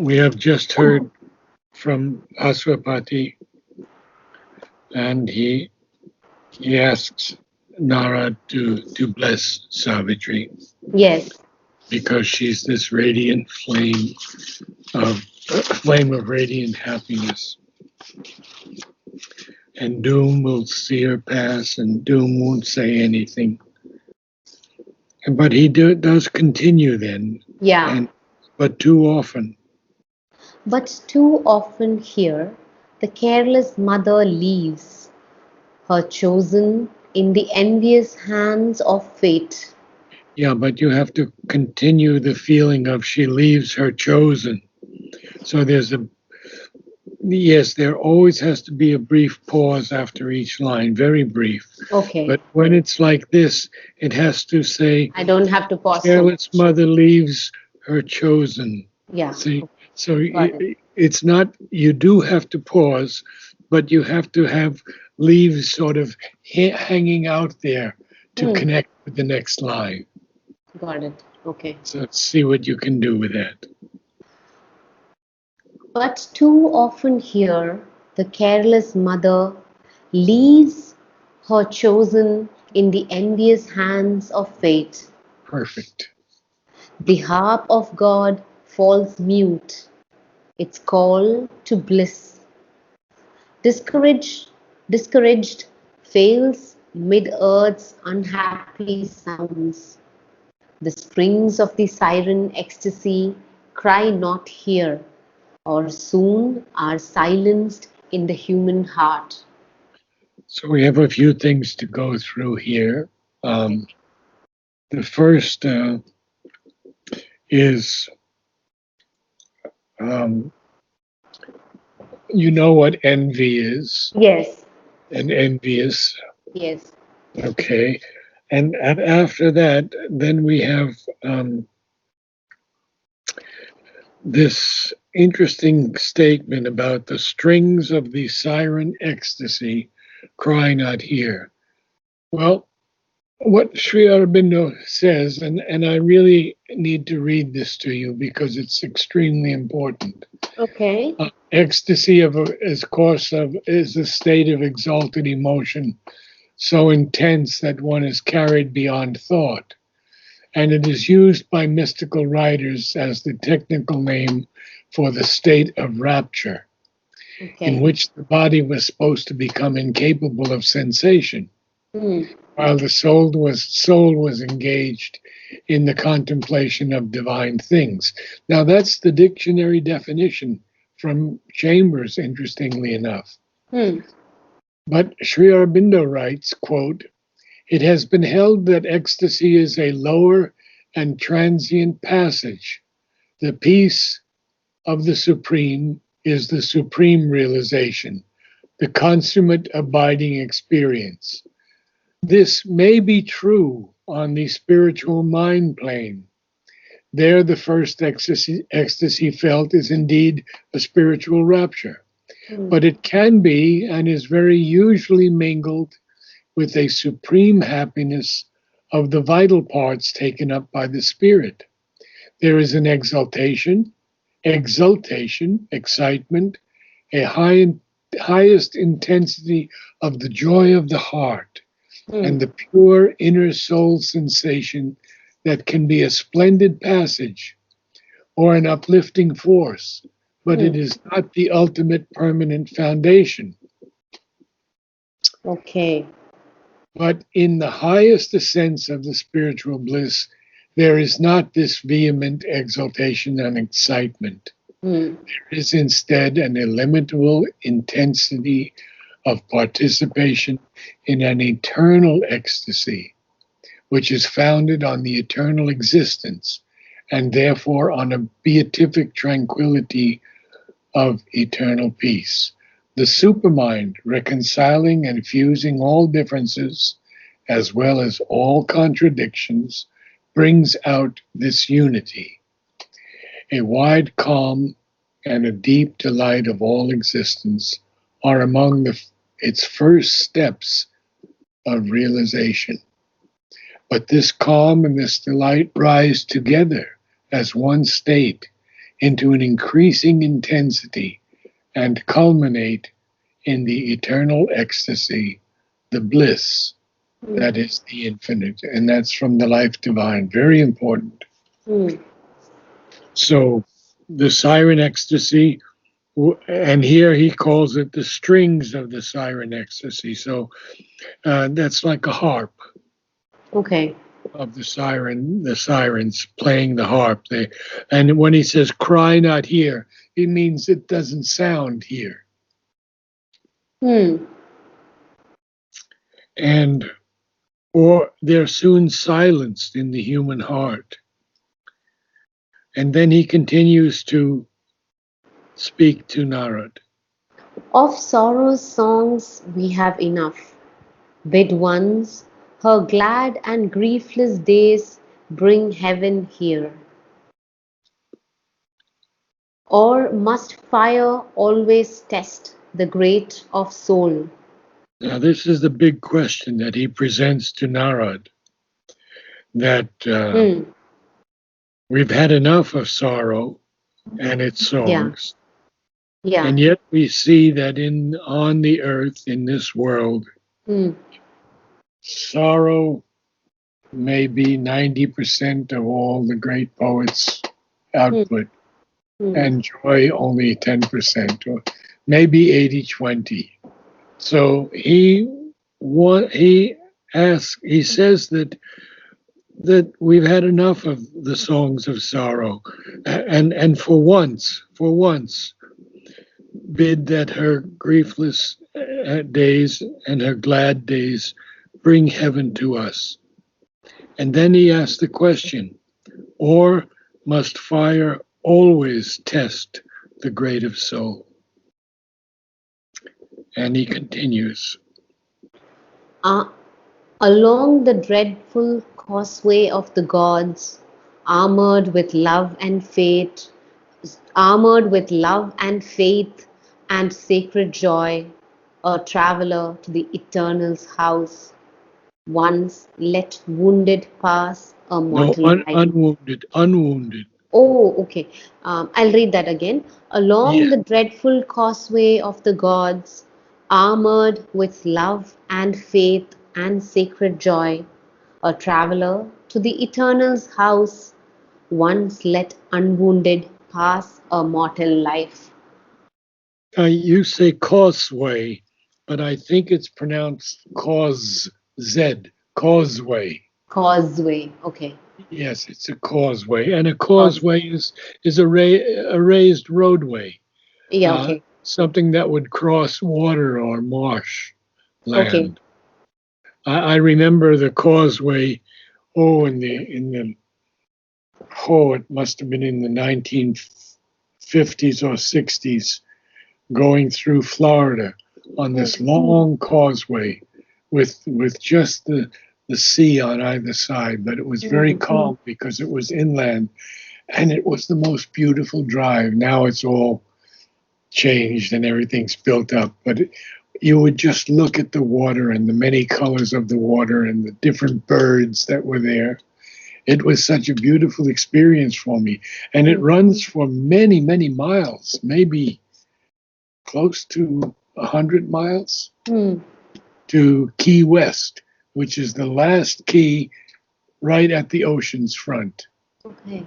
We have just heard from Aswapati, and he asks Narad to bless Savitri Yes, because she's this radiant of flame of radiant happiness. And doom will see her pass, and doom won't say anything. But does continue then, yeah. and but too often. But too often here, the careless mother leaves her chosen in the envious hands of fate. Yeah, but you have to continue the feeling of she leaves her chosen. So yes, there always has to be a brief pause after each line, very brief. Okay, But when it's like this, it has to say, I don't have to pause so careless much. mother leaves her chosen. Yeah, See, so got it. it's not, you do have to pause, but you have to have leaves sort of hanging out there to Hmm, connect with the next line. got it. Okay. So see what you can do with that. But too often here, the careless mother leaves her chosen in the envious hands of fate. Perfect. The harp of God falls mute, its call to bliss. Discouraged, discouraged fails mid earth's unhappy sounds. The strings of the siren ecstasy cry not here, or soon are silenced in the human heart. So we have a few things to go through here. Um, the first is um, you know what envy is, Yes, and envious. yes. Okay. And after that, then we have this interesting statement about the strings of the siren ecstasy cry not here. Well, what Sri Aurobindo says, and I really need to read this to you because it's extremely important. Okay. Ecstasy is a state of exalted emotion so intense that one is carried beyond thought, and it is used by mystical writers as the technical name for the state of rapture, in Okay. which the body was supposed to become incapable of sensation, Hmm. while the soul was engaged in the contemplation of divine things. Now that's the dictionary definition from Chambers, interestingly enough. Hmm. But Sri Aurobindo writes, quote, "It has been held that ecstasy is a lower and transient passage. The peace of the Supreme is the supreme realization, the consummate abiding experience. This may be true on the spiritual mind plane. There, the first ecstasy felt is indeed a spiritual rapture, Hmm. but it can be and is very usually mingled with a supreme happiness of the vital parts taken up by the Spirit. There is an exultation, excitement, a highest intensity of the joy of the heart, Hmm. and the pure inner soul sensation that can be a splendid passage or an uplifting force, but Hmm. it is not the ultimate permanent foundation. Okay. But in the highest ascents of the spiritual bliss, there is not this vehement exaltation and excitement. Hmm. There is instead an illimitable intensity of participation in an eternal ecstasy, which is founded on the eternal existence and therefore on a beatific tranquility of eternal peace. The supermind, reconciling and fusing all differences as well as all contradictions, brings out this unity, a wide calm and a deep delight of all existence are among its first steps of realization. But this calm and this delight rise together as one state into an increasing intensity and culminate in the eternal ecstasy, the bliss that is the infinite. And that's from the Life Divine. Very important. Mm. So the siren ecstasy, and here he calls it the strings of the siren ecstasy. So that's like a harp Okay. of the sirens playing the harp. And when he says cry not here, it means it doesn't sound here. Hmm. And or they're soon silenced in the human heart. And then he continues to speak to Narad. Of sorrow's songs we have enough. Bid once her glad and griefless days bring heaven here. Or must fire always test the great of soul? Now, this is the big question that he presents to Narad, that Hmm. we've had enough of sorrow and its Yeah. songs, Yeah. and yet we see that on the earth, in this world, Hmm. sorrow may be 90% of all the great poets' Hmm. output, Hmm. and joy only 10%, or maybe 80-20. So he says that we've had enough of the songs of sorrow, and for once, bid that her griefless days and her glad days bring heaven to us. And then he asks the question, or must fire always test the great of soul? And he continues. Uh, Along the dreadful causeway of the gods, armored with love and faith, armored with love and faith and sacred joy, a traveler to the Eternal's house, once let wounded pass a No, mortal life. unwounded. Oh, okay. I'll read that again. Along Yeah. the dreadful causeway of the gods, armored with love and faith and sacred joy, a traveler to the Eternal's house, once let unwounded pass a mortal life. You say causeway, but I think it's pronounced causeway. Causeway. Okay. Yes, it's a causeway, and a Cause. causeway is a raised roadway, Yeah. Okay. something that would cross water or marsh Okay. land. I remember the causeway. Oh, it must have been in the 1950s or 60s, going through Florida on this long causeway with just the sea on either side, but it was very calm because it was inland, and it was the most beautiful drive. Now it's all changed and everything's built up, but you would just look at the water and the many colors of the water and the different birds that were there. It was such a beautiful experience for me, and it runs for many, many miles, maybe close to 100 miles Hmm. to Key West, which is the last key right at the ocean's front. Okay.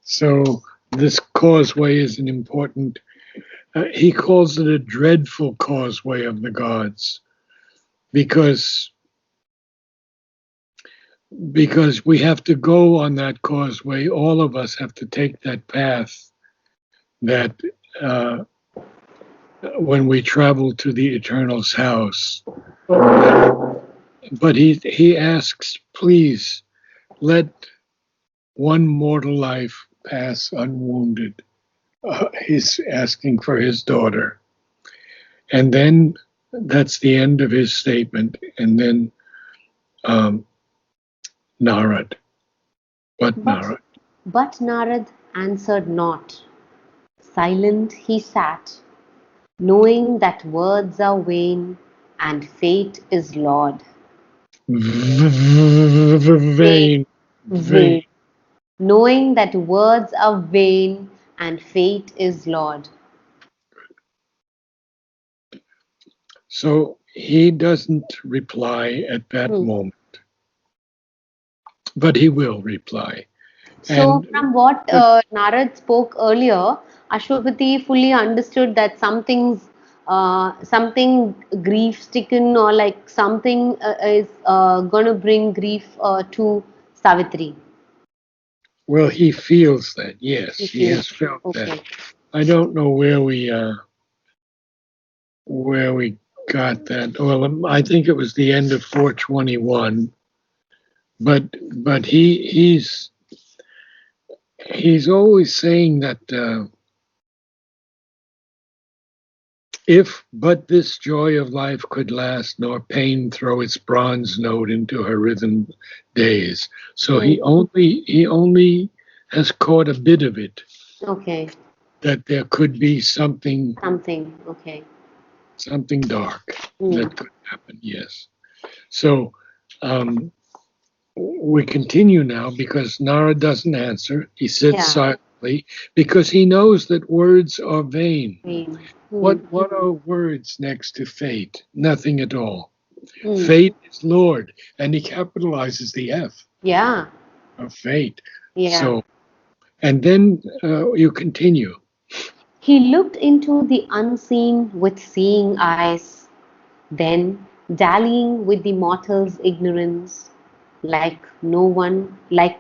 So this causeway is an important, he calls it a dreadful causeway of the gods, because we have to go on that causeway. All of us have to take that path that when we travel to the Eternal's house. But he asks, please let one mortal life pass unwounded. He's asking for his daughter. And then that's the end of his statement. And then um, Narad. But But Narad. but Narad answered not. Silent he sat, knowing that words are vain and fate is Lord. Vain, Vain, vain. vain. Knowing that words are vain and fate is Lord. So he doesn't reply at that Hmm. moment, but he will reply. So, And from what Narad spoke earlier, Ashwapati fully understood that something grief-stricken or like something is going to bring grief to Savitri. well, he feels that. Yes, He he feels. has felt that. Okay. I don't know where we got that. Well, I think it was the end of 421. But but he's always saying that if but this joy of life could last, nor pain throw its bronze note into her rhythm days. So Hmm. he only has caught a bit of it, Okay. that there could be Something. Okay. something dark Hmm. that could happen. Yes. So um, we continue now because Nara doesn't answer. He sits Yeah. silently because he knows that words are vain. Pain. Hmm. What are words next to fate? Nothing at all. Hmm. Fate is Lord, and he capitalizes the F Yeah. of fate. Yeah. So, and then you continue. He looked into the unseen with seeing eyes, then dallying with the mortal's ignorance, like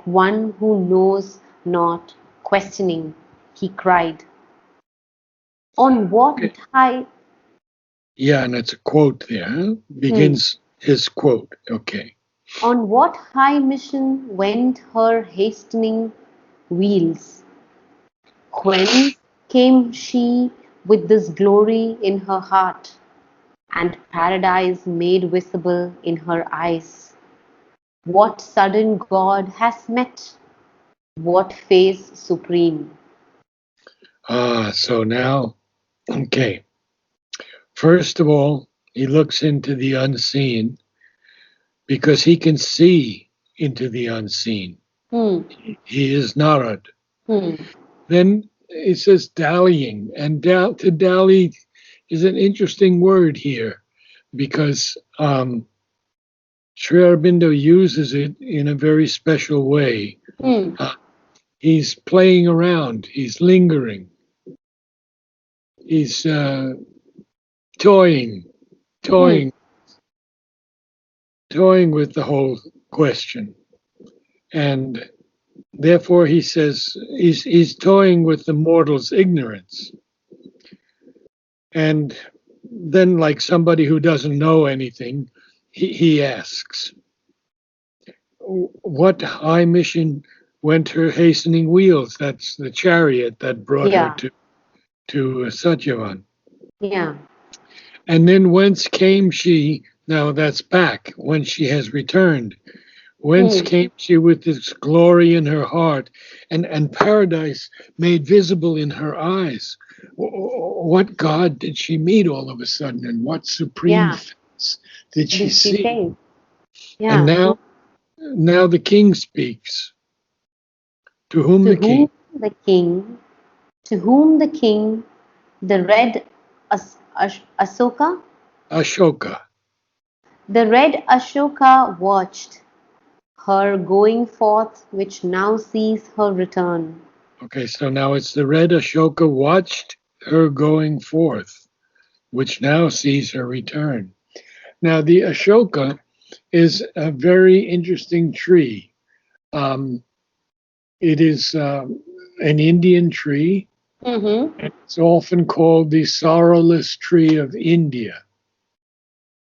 one who knows not, questioning, he cried, "On Okay. what high Yeah, and it's a quote there. Huh? hmm, Begins his quote. Okay. on what high mission went her hastening wheels? Whence came she with this glory in her heart, and paradise made visible in her eyes? What sudden God has met? What face supreme? So now, okay. First of all, he looks into the unseen because he can see into the unseen. Hmm. He is Narad. Hmm. Then it says dallying, and to dally is an interesting word here because Sri Aurobindo uses it in a very special way. Hmm. Uh, he's playing around, he's lingering, he's toying, Hmm. toying, toying with the whole question. And therefore, he says he's toying with the mortal's ignorance. And then, like somebody who doesn't know anything, he asks, "What high mission went her hastening wheels?" That's the chariot that brought her Yeah. to Satyavan. Yeah. And then whence came she? Now that's back when she has returned. Whence Hmm. came she with this glory in her heart and paradise made visible in her eyes? What God did she meet all of a sudden, and what supreme Yeah. face did she Did she see? say? And Yeah. now the king speaks. To whom To the king? whom the king, to whom the king, the red Asoka, Ashoka. the red Ashoka watched her going forth, which now sees her return. Okay, so now it's the red Ashoka watched her going forth, which now sees her return. Now, the Ashoka is a very interesting tree. Um, it is an Indian tree. Mm-hmm. It's often called the sorrowless tree of India.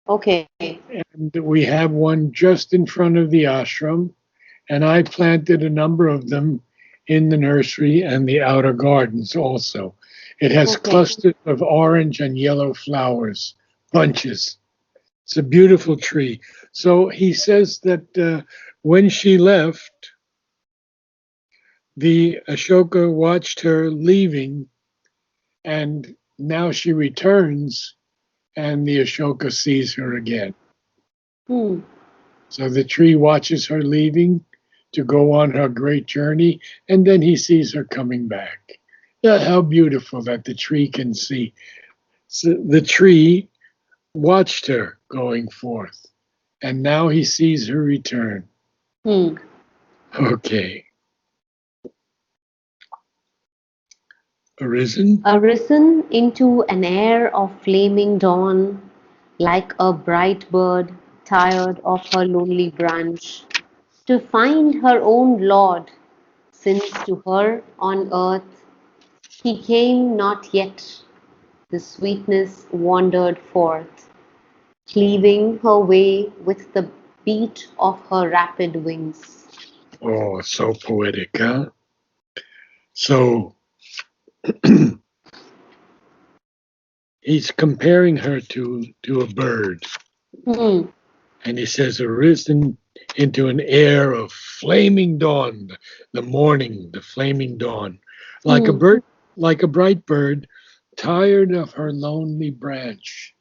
Okay. And we have one just in front of the ashram, and I planted a number of them in the nursery and the outer gardens also. It has Okay. clusters of orange and yellow flowers, bunches. It's a beautiful tree. So he says that when she left, the Ashoka watched her leaving, and now she returns, and the Ashoka sees her again. Hmm. So the tree watches her leaving to go on her great journey, and then he sees her coming back. How beautiful that the tree can see. So the tree watched her going forth, and now he sees her return. Hmm. Okay. Arisen? Arisen into an air of flaming dawn, like a bright bird tired of her lonely branch, to find her own Lord, since to her on earth he came not yet, the sweetness wandered forth, cleaving her way with the beat of her rapid wings. Oh, so poetic, huh? So he's comparing her to a bird, Hmm. and he says, arisen into an air of flaming dawn, the morning, the flaming dawn, like a Hmm. bird, like a bright bird, tired of her lonely branch.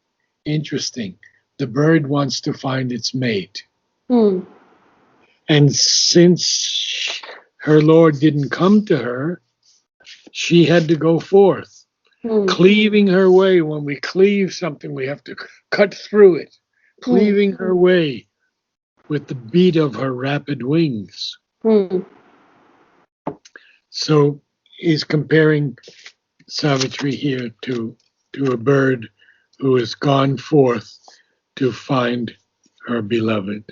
Interesting. The bird wants to find its mate. Hmm. And since her Lord didn't come to her, she had to go forth, Hmm. cleaving her way. When we cleave something, we have to cut through it, Hmm. cleaving her way with the beat of her rapid wings. Hmm. So he's comparing Savitri here to a bird who has gone forth to find her beloved,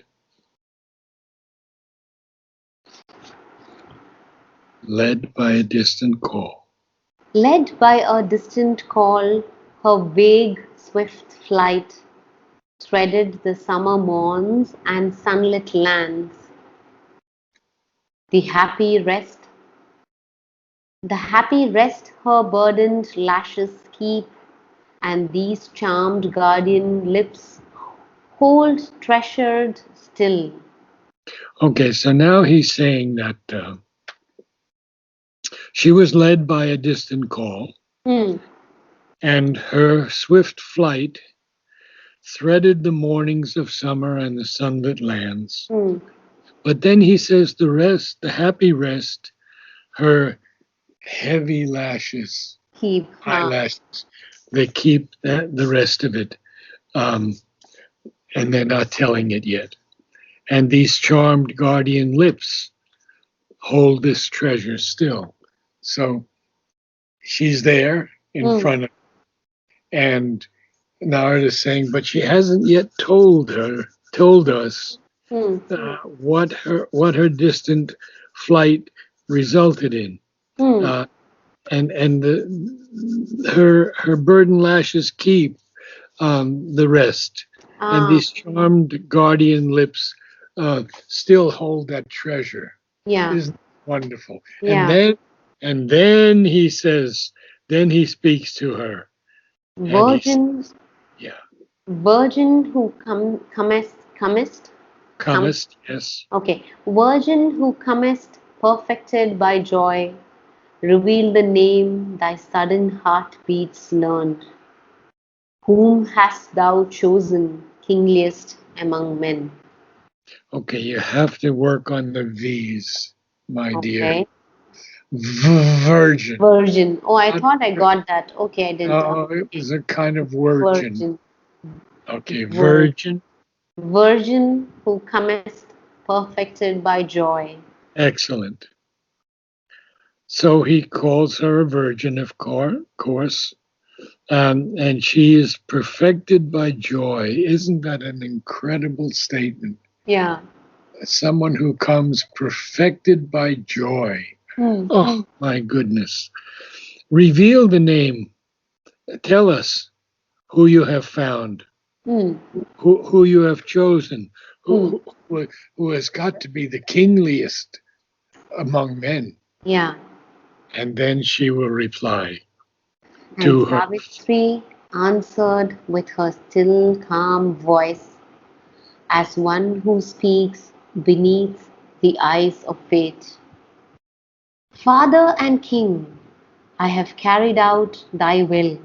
led by a distant call. Led by a distant call, her vague, swift flight threaded the summer morns and sunlit lands. The happy rest, the happy rest her burdened lashes keep, and these charmed guardian lips hold treasured still. Okay, so now he's saying that she was led by a distant call, Hmm. and her swift flight threaded the mornings of summer and the sunlit lands. Hmm. But then he says the rest, the happy rest, her heavy lashes, Keep. eyelashes, they keep the rest of it, um, and they're not telling it yet. And these charmed guardian lips hold this treasure still. So she's there in Hmm. front of, and Narad is saying, but she hasn't yet told us Hmm. what her distant flight resulted in. Hmm. Uh, and her burden lashes keep the rest, and Ah. these charmed guardian lips still hold that treasure. Yeah. Isn't it wonderful? And Yeah. then he says, then he speaks to her, and he's Virgin. yeah, Virgin who comest, come. comest, yes, Okay, Virgin who comest perfected by joy, reveal the name thy sudden heart beats learned. Whom hast thou chosen kingliest among men? okay. You have to work on the V's, my dear. Okay, Virgin. Virgin. Oh, I Not- thought I got that. Okay, I didn't. Oh, it was a kind of virgin. Virgin. Okay, Vir- virgin. Virgin who comest perfected by joy. Excellent. So he calls her a virgin, of course, and she is perfected by joy. Isn't that an incredible statement? Yeah. Someone who comes perfected by joy. Hmm. Oh, my goodness. Reveal the name. Tell us who you have found, Hmm. who you have chosen, Hmm. who has got to be the kingliest among men. Yeah. And then she will reply And to her. Savitri answered with her still calm voice, as one who speaks beneath the eyes of fate. Father and King, I have carried out thy will.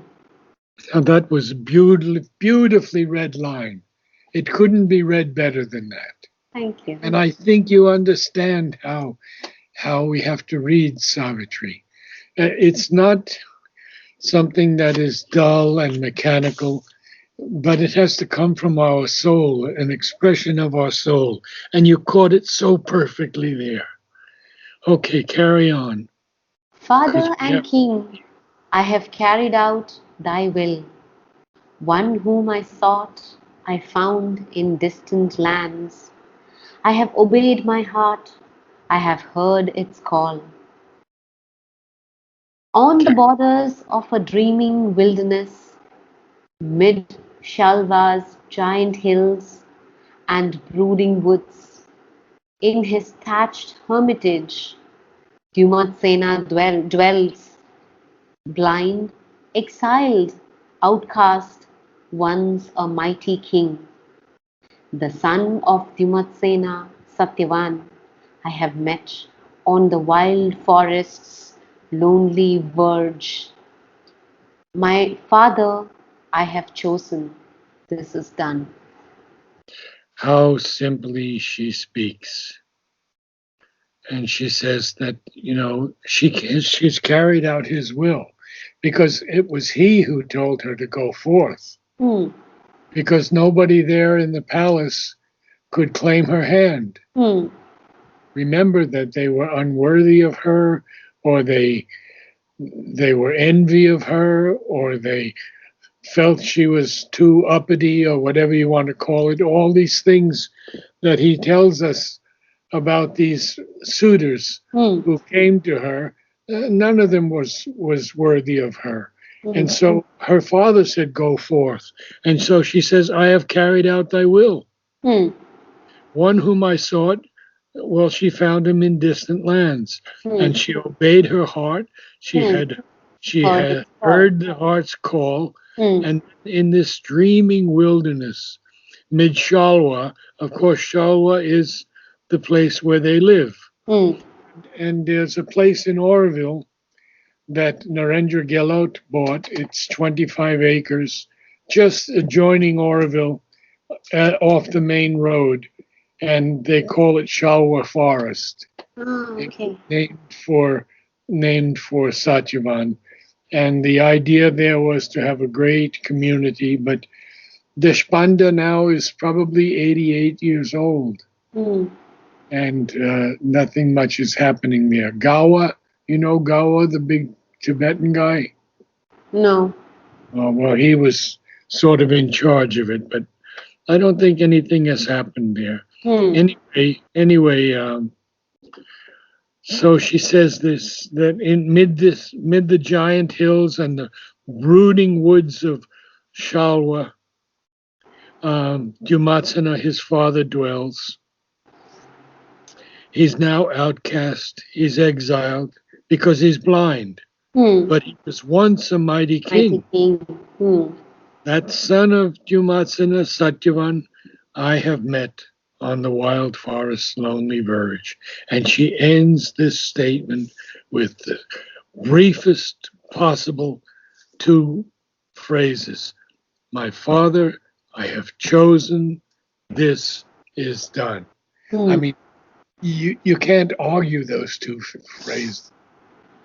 Now that was beautifully read line. It couldn't be read better than that. Thank you. And I think you understand how we have to read Savitri. It's not something that is dull and mechanical, but it has to come from our soul, an expression of our soul. And you caught it so perfectly there. Okay, carry on, because Father we and have. King, I have carried out thy will. One whom I sought, I found in distant lands. I have obeyed my heart, I have heard its call. On the borders of a dreaming wilderness, mid Shalva's giant hills and brooding woods, in his thatched hermitage, Dumatsena dwells, blind, exiled, outcast, once a mighty king. The son of Dumatsena, Satyavan, I have met on the wild forest's lonely verge. My father, I have chosen. This is done. How simply she speaks. And she says that, she's carried out his will because it was he who told her to go forth, Hmm. because nobody there in the palace could claim her hand. Hmm. Remember that they were unworthy of her, or they were envy of her, or they felt she was too uppity, or whatever you want to call it. All these things that he tells us about these suitors Hmm. who came to her, none of them was worthy of her. Hmm. And so her father said, "Go forth." And so she says, "I have carried out thy will. Hmm. One whom I sought, well, she found him in distant lands, Hmm. and she obeyed her heart. She Hmm. had she Heard its had call. heard the heart's call, Hmm. and in this dreaming wilderness, mid Shalwa, of course, Shalwa is the place where they live. Hmm. And there's a place in Oroville that Narendra Gehlot bought. It's 25 acres, just adjoining Oroville, off the main road, and they call it Shalwa Forest, Ah, okay. named for named for Satyavan. And the idea there was to have a great community, but Deshpanda now is probably 88 years old, Hmm. and nothing much is happening there. Gawa, Gawa, the big Tibetan guy? No. Well, he was sort of in charge of it, but I don't think anything has happened there. Hmm. Anyway, so she says this, that mid the giant hills and the brooding woods of Shalwa, Dumatsana, his father, dwells. He's now outcast. He's exiled because he's blind. Hmm. But he was once a mighty Mighty king. king. Hmm. That son of Dumatsana, Satyavan, I have met on the wild forest's lonely verge. And she ends this statement with the briefest possible two phrases. My father, I have chosen, this is done. I Hmm. mean, you can't argue those two phrases,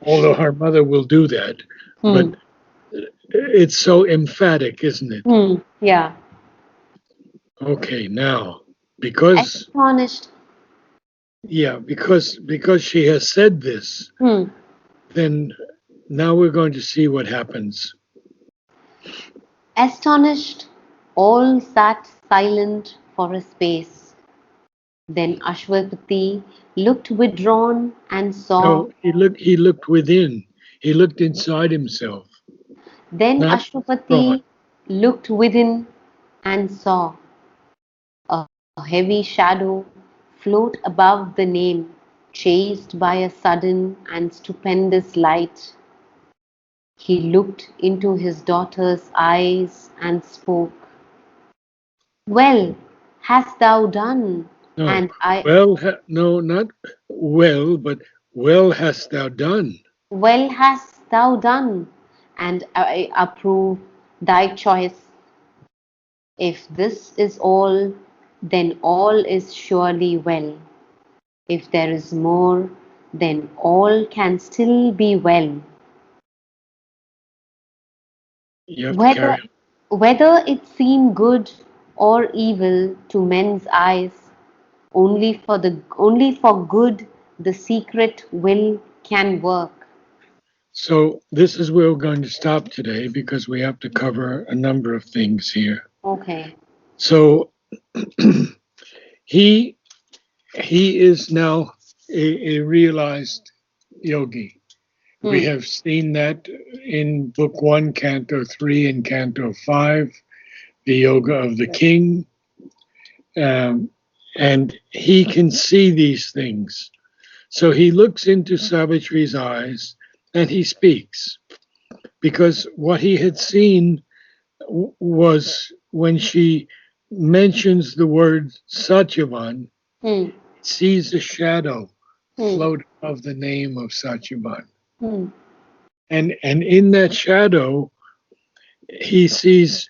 although her mother will do that. Hmm. But it's so emphatic, isn't it? Hmm. Yeah. Okay, now because Astonished. because she has said this, Hmm. then now we're going to see what happens. Astonished, all sat silent for a space. Then Ashwapati looked withdrawn and saw. No, he looked within. He looked inside himself, Then not withdrawn. Ashwapati looked within and saw a heavy shadow float above the name, chased by a sudden and stupendous light. He looked into his daughter's eyes and spoke. Well, hast thou done? No, And I, no, not well, but well hast thou done. well hast thou done, and I approve thy choice. If this is all, then all is surely well. If there is more, then all can still be well. You have to Whether carry on. whether it seem good or evil to men's eyes, only for good the secret will can work. So this is where we're going to stop today because we have to cover a number of things here. Okay. So he he is now a realized yogi. We Hmm. have seen that in Book 1, Canto 3, and Canto 5, the Yoga of the King. Um, and he can see these things. So he looks into Savitri's eyes and he speaks because what he had seen was when she mentions the word Satyavan, Hmm. sees a shadow Hmm. float above the name of Satyavan. Hmm. And in that shadow, he sees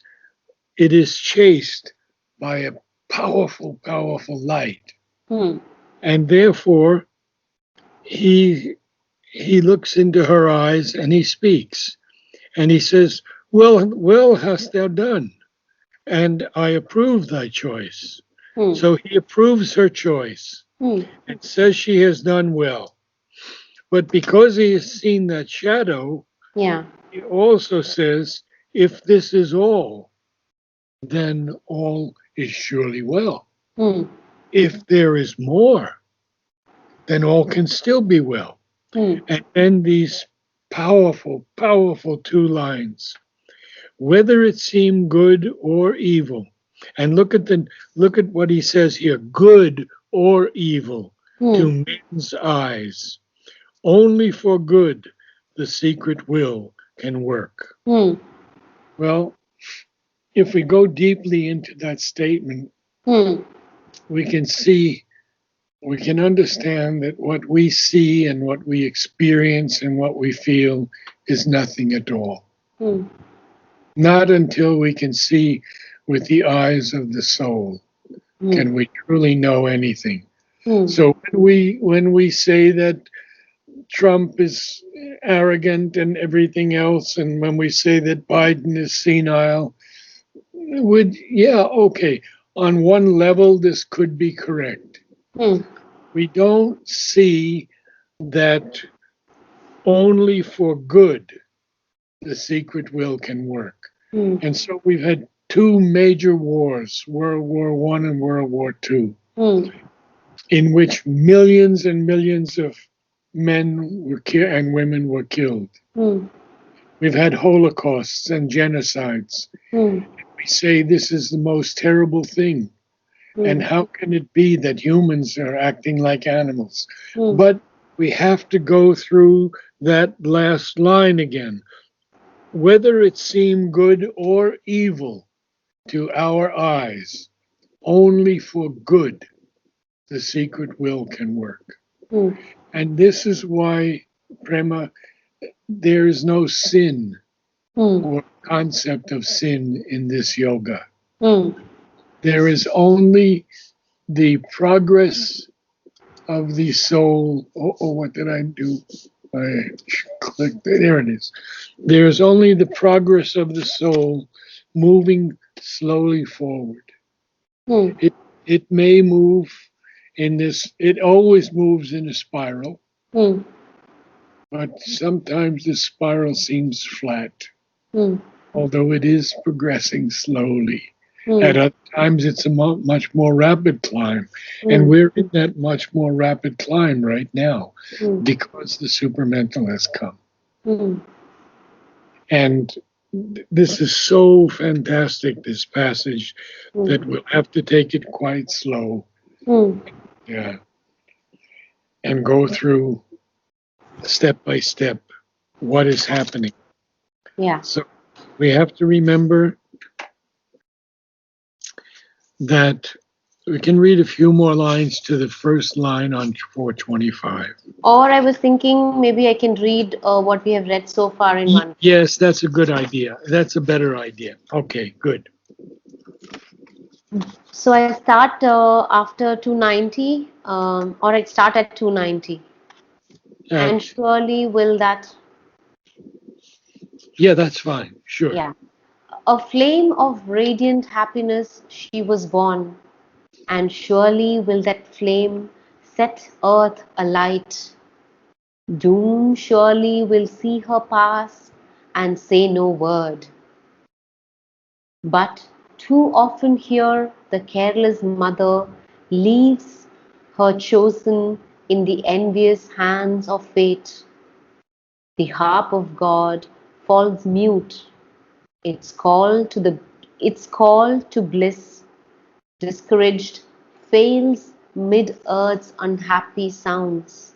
it is chased by a powerful, powerful light. Hmm. And therefore, he he looks into her eyes and he speaks. And he says, well hast thou done, and I approve thy choice. Hmm. So he approves her choice Hmm. and says she has done well. But because he has seen that shadow, Yeah. he also says, if this is all, then all is surely well. Hmm. If there is more, then all can still be well. Hmm. And then these powerful, powerful two lines, whether it seem good or evil. And look at what he says here, good or evil Hmm. to men's eyes. Only for good the secret will can work. Hmm. Well, if we go deeply into that statement, Hmm. we can see, we can understand that what we see and what we experience and what we feel is nothing at all. Hmm. Not until we can see with the eyes of the soul Hmm. can we truly know anything. Hmm. So when we say that Trump is arrogant and everything else, and when we say that Biden is senile, would yeah, okay. On one level, this could be correct. Hmm. We don't see that only for good the secret will can work. Hmm. And so we've had two major wars, World War One and World War Two, Hmm. in which millions and millions of men were and women were killed. Hmm. We've had holocausts and genocides. Hmm. We say this is the most terrible thing. And Hmm. how can it be that humans are acting like animals? Hmm. But we have to go through that last line again. Whether it seem good or evil to our eyes, only for good the secret will can work. Hmm. And this is why, Prema, there is no sin Hmm. or concept of sin in this yoga. Hmm. There is only the progress of the soul. Oh, what did I do? I clicked. There it is. There is only the progress of the soul moving slowly forward. Hmm. It it may move in this. It always moves in a spiral, Hmm. but sometimes the spiral seems flat, Hmm. although it is progressing slowly. At Hmm. other times, it's a much more rapid climb. And Hmm. we're in that much more rapid climb right now Hmm. because the supermental has come. Hmm. And this is so fantastic, this passage, Hmm. that we'll have to take it quite slow. Hmm. Yeah. And go through step by step what is happening. Yeah. So we have to remember that we can read a few more lines to the first line on 425. Or I was thinking maybe I can read what we have read so far in one. Yes, that's a good idea. That's a better idea. Okay, good. So I start after 290, or I start at 290. Uh, And surely will that, yeah, that's fine. Sure. yeah. A flame of radiant happiness she was born, and surely will that flame set earth alight. Doom surely will see her pass and say no word. But too often here the careless mother leaves her chosen in the envious hands of fate. The harp of God falls mute, its call to bliss, discouraged, fails mid earth's unhappy sounds.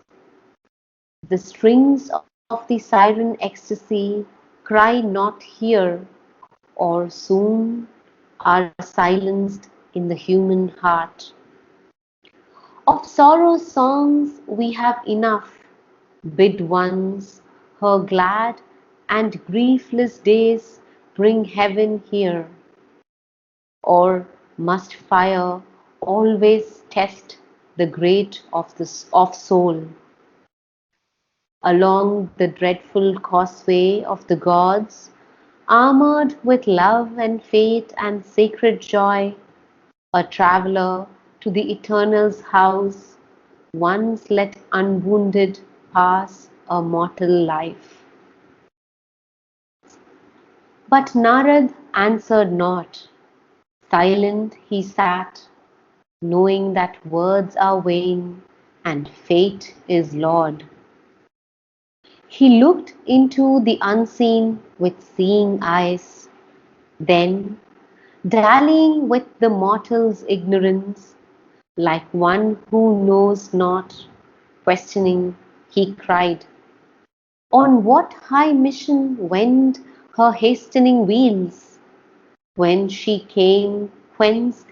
The strings of the siren ecstasy cry not here, or soon are silenced in the human heart. Of sorrow's songs we have enough, bid once her glad and griefless days bring heaven here, or must fire always test the grate of soul? Along the dreadful causeway of the gods, armored with love and faith and sacred joy, a traveller to the Eternal's house, once let unwounded pass a mortal life. But Narad answered not. Silent he sat, knowing that words are vain and fate is Lord. He looked into the unseen with seeing eyes, then, dallying with the mortal's ignorance, like one who knows not, questioning, he cried, on what high mission wend her hastening wheels? When she came, whence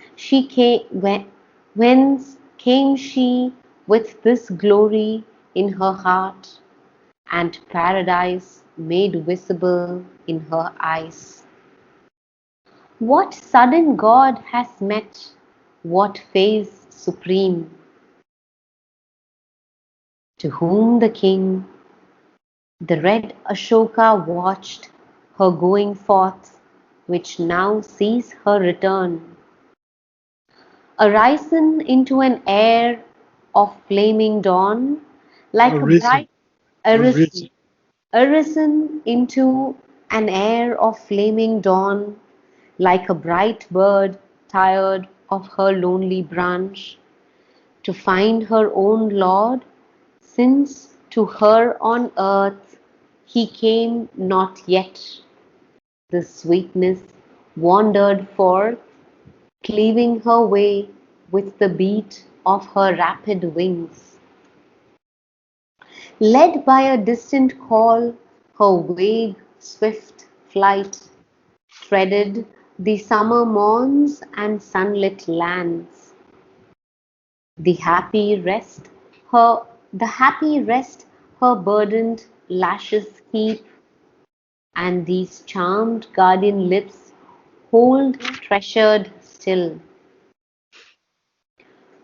came she with this glory in her heart, and paradise made visible in her eyes? What sudden god has met, what face supreme, to whom the king, the red Ashoka, watched her going forth, which now sees her return, arisen into an air of flaming dawn, like a arisen, bright arisen, arisen. arisen into an air of flaming dawn, like a bright bird tired of her lonely branch, to find her own Lord, since to her on earth he came not yet. The sweetness wandered forth, cleaving her way with the beat of her rapid wings. Led by a distant call, her vague, swift flight threaded the summer morns and sunlit lands. The happy rest the happy rest her burdened lashes keep, and these charmed guardian lips hold treasured still.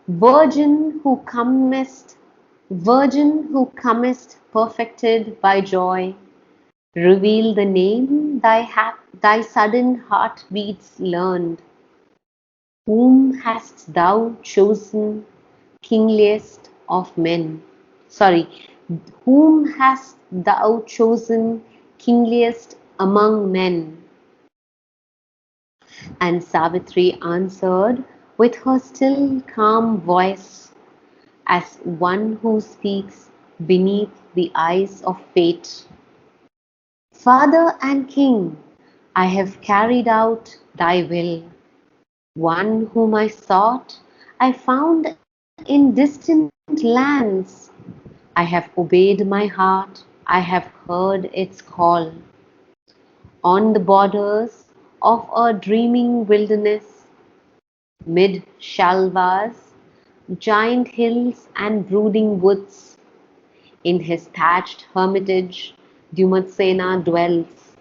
Virgin who comest, Virgin who comest perfected by joy, reveal the name thy sudden heartbeats learned. Whom hast thou chosen kingliest of men? Sorry, whom hast thou chosen kingliest among men? And Savitri answered with her still calm voice, as one who speaks beneath the eyes of fate. Father and King, I have carried out thy will. One whom I sought, I found in distant lands. I have obeyed my heart, I have heard its call. On the borders of a dreaming wilderness, mid shalvas, giant hills and brooding woods, in his thatched hermitage Dumatsena dwells,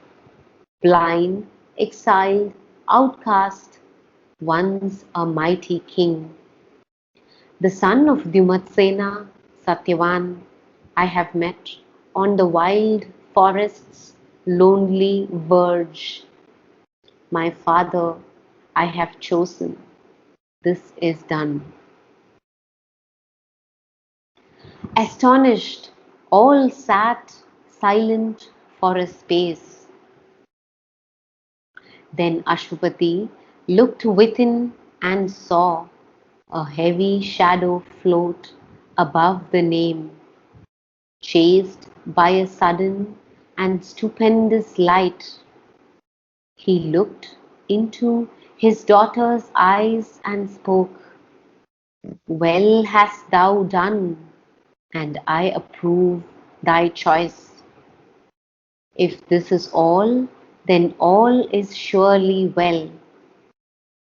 blind, exiled, outcast, once a mighty king. The son of Dumatsena, Satyavan, I have met on the wild forest's lonely verge. My Father, I have chosen. This is done. Astonished, all sat silent for a space. Then Ashwapati looked within and saw a heavy shadow float above the name, chased by a sudden and stupendous light. He looked into his daughter's eyes and spoke, "Well hast thou done, and I approve thy choice. If this is all, then all is surely well.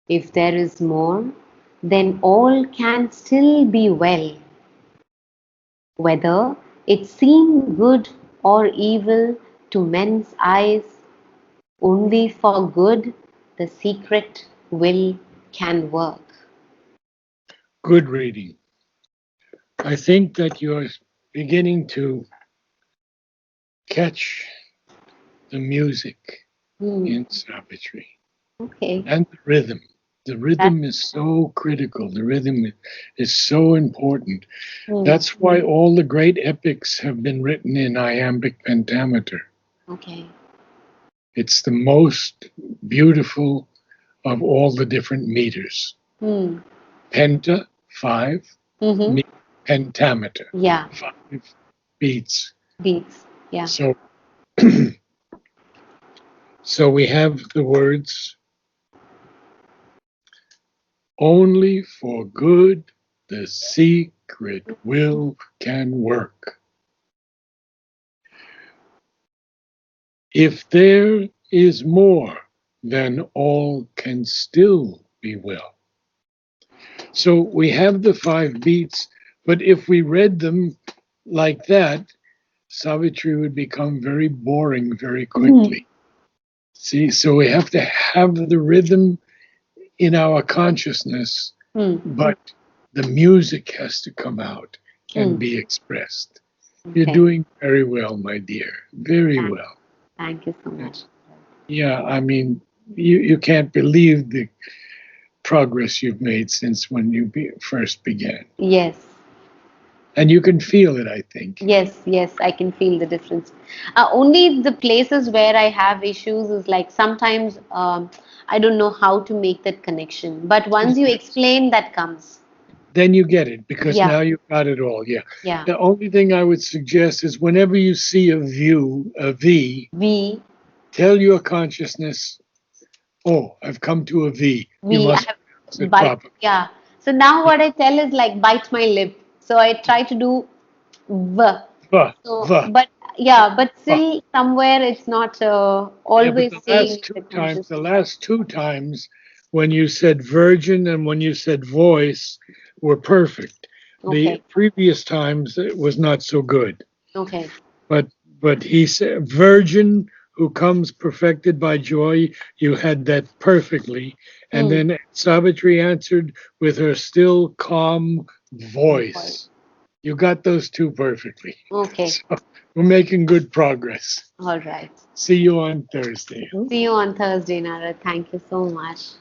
If there is more, then all can still be well. Whether it seem good or evil to men's eyes, only for good the secret will can work." Good reading. I think that you're beginning to catch the music Hmm. in Savitri Okay. and the rhythm. The That, rhythm is so critical. The rhythm is so important. hmm. That's why all the great epics have been written in iambic pentameter. Okay. It's the most beautiful of all the different meters. Hmm. Penta, 5, Mm-hmm. pentameter, Yeah. 5 beats. Beats. Yeah. So, so we have the words, only for good the secret will can work. If there is more, then all can still be well. So we have the 5 beats, but if we read them like that, Savitri would become very boring very Hmm. quickly. See, so we have to have the rhythm in our consciousness, Hmm. but the music has to come out and Hmm. be expressed. You're Okay. doing very well, my dear. Very Thank, well. thank you so much. Yes. Yeah, I mean, you can't believe the progress you've made since when you first began. Yes. And you can feel it, I think. Yes, yes, I can feel the difference. Only the places where I have issues is like sometimes I don't know how to make that connection. But once you explain, that comes. Then you get it because Yeah, now you've got it all. Yeah. yeah. The only thing I would suggest is whenever you see a V, We, tell your consciousness, oh, I've come to a V. You I must pronounce have it bite. properly. Yeah. So now Yeah. what I tell is like bite my lip. So I try to do v. Va, So, va, but yeah, but va. still somewhere it's not Yeah, but always saying in the the consciousness. last two times when you said virgin and when you said voice were perfect. The Okay, previous times it was not so good. okay. But he said virgin who comes perfected by joy, you had that perfectly. And Hmm. then Savitri answered with her still calm Voice. voice. You got those two perfectly. Okay. So we're making good progress. All right. See you on Thursday. See you on Thursday, Narad. Thank you so much.